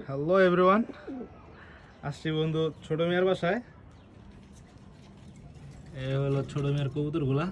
Hello everyone, আসছি বন্ধু ছোট মিয়ার বাসায়। এই হলো ছোট মিয়ার কবুতরগুলা।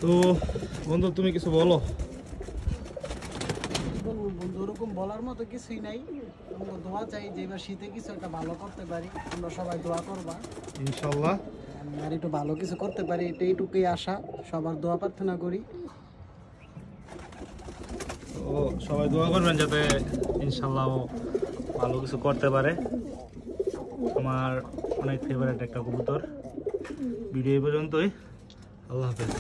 তো বন্ধু তুমি কিছু বলো। বন্ধু ওরকম বলার মতো কিছুই নাই। আমরা দোয়া চাই যে এবার শীতে কিছু একটা ভালো করতে পারি। আমরা সবাই দোয়া করবা ইনশাল্লাহ আমি আর একটু ভালো কিছু করতে পারি, এইটুকুই আশা। সবার দোয়া প্রার্থনা করি। তো সবাই দোয়া করবেন যাতে ইনশাল্লাহ ও ভালো কিছু করতে পারে। আমার অনেক ফেভারিট একটা কবুতর। ভিডিও এই পর্যন্তই। আল্লাহ হাফেজ।